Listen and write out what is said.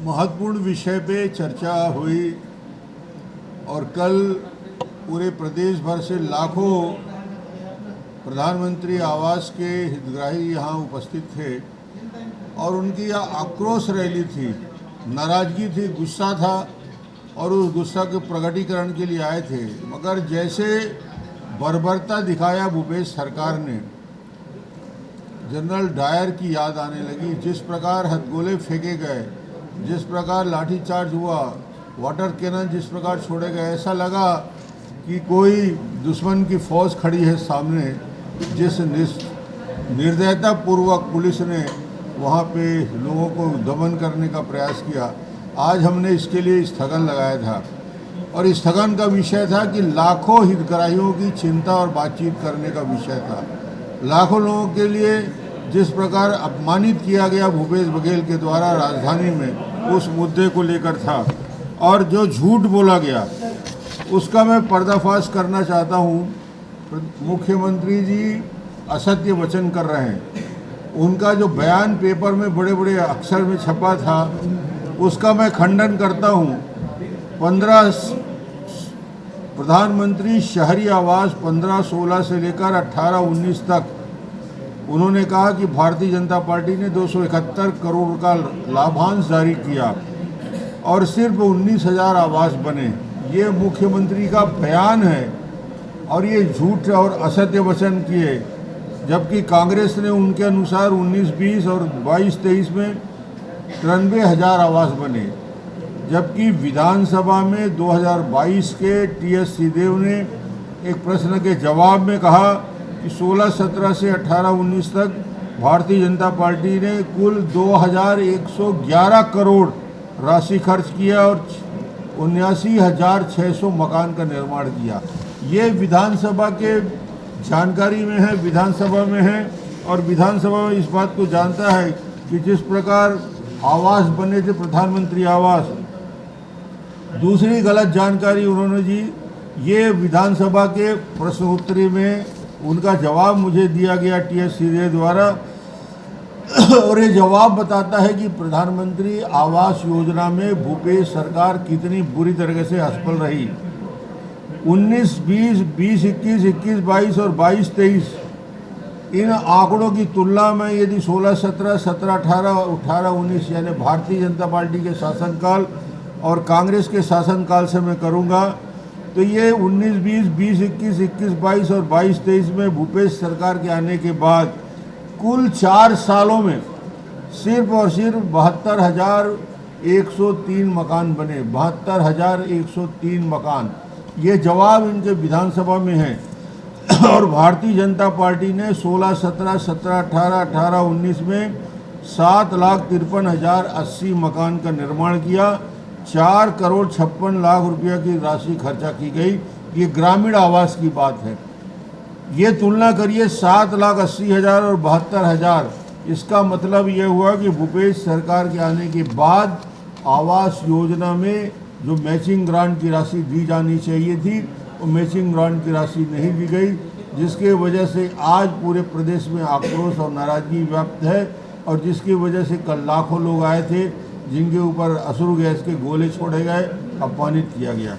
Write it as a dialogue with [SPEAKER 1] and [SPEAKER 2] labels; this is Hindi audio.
[SPEAKER 1] महत्वपूर्ण विषय पे चर्चा हुई और कल पूरे प्रदेश भर से लाखों प्रधानमंत्री आवास के हितग्राही यहाँ उपस्थित थे और उनकी यह आक्रोश रैली थी, नाराज़गी थी, गुस्सा था और उस गुस्सा के प्रकटीकरण के लिए आए थे। मगर जैसे बर्बरता दिखाया भूपेश सरकार ने, जनरल डायर की याद आने लगी। जिस प्रकार हथगोले फेंके गए, जिस प्रकार लाठीचार्ज हुआ, वाटर कैनन जिस प्रकार छोड़े गए, ऐसा लगा कि कोई दुश्मन की फौज खड़ी है सामने। जिस निर्दयता पूर्वक पुलिस ने वहाँ पे लोगों को दमन करने का प्रयास किया, आज हमने इसके लिए स्थगन लगाया था और स्थगन का विषय था कि लाखों हितग्राहियों की चिंता और बातचीत करने का विषय था। लाखों लोगों के लिए जिस प्रकार अपमानित किया गया भूपेश बघेल के द्वारा राजधानी में, उस मुद्दे को लेकर था और जो झूठ बोला गया उसका मैं पर्दाफाश करना चाहता हूँ। मुख्यमंत्री जी असत्य वचन कर रहे हैं। उनका जो बयान पेपर में बड़े बड़े अक्षर में छपा था उसका मैं खंडन करता हूँ। 15 प्रधानमंत्री शहरी आवास 15-16 से लेकर 18-19 तक उन्होंने कहा कि भारतीय जनता पार्टी ने 271 करोड़ का लाभांश जारी किया और सिर्फ 19,000 आवास बने। ये मुख्यमंत्री का बयान है और ये झूठ और असत्य वचन किए, जबकि कांग्रेस ने उनके अनुसार 19-20 और 22-23 में 93,000 आवास बने। जबकि विधानसभा में 2022 के टी.एस. सिंहदेव ने एक प्रश्न के जवाब में कहा कि 16-17 से 18-19 तक भारतीय जनता पार्टी ने कुल 2,111 करोड़ राशि खर्च किया और 79,600 मकान का निर्माण किया। ये विधानसभा के जानकारी में है, विधानसभा में है और विधानसभा में इस बात को जानता है कि जिस प्रकार आवास बने थे प्रधानमंत्री आवास। दूसरी गलत जानकारी उन्होंने दी, ये विधानसभा के प्रश्नोत्तरी में उनका जवाब मुझे दिया गया टी.एस. सिंहदेव द्वारा और ये जवाब बताता है कि प्रधानमंत्री आवास योजना में भूपेश सरकार कितनी बुरी तरह से असफल रही। 19-20, 20-21, 21-22 और 22-23 इन आंकड़ों की तुलना में यदि 16-17, 17-18, 18-19 यानी भारतीय जनता पार्टी के शासनकाल और कांग्रेस के शासनकाल से मैं करूंगा तो ये 19-20, 20-21, 21-22 और 22-23 में भूपेश सरकार के आने के बाद कुल 4 सालों में सिर्फ और सिर्फ 72,103 मकान बने। 72,103 मकान, ये जवाब इनके विधानसभा में है। और भारतीय जनता पार्टी ने 16-17, 17-18, 18-19 में 7,53,080 मकान का निर्माण किया। 4 करोड़ 56 लाख रुपया की राशि खर्चा की गई। ये ग्रामीण आवास की बात है। ये तुलना करिए 7,80,000 और 72,000। इसका मतलब ये हुआ कि भूपेश सरकार के आने के बाद आवास योजना में जो मैचिंग ग्रांट की राशि दी जानी चाहिए थी वो मैचिंग ग्रांट की राशि नहीं दी गई, जिसके वजह से आज पूरे प्रदेश में आक्रोश और नाराज़गी व्याप्त है और जिसकी वजह से कल लाखों लोग आए थे जिनके ऊपर असुर गैस के गोले छोड़े गए, अपमानित किया गया।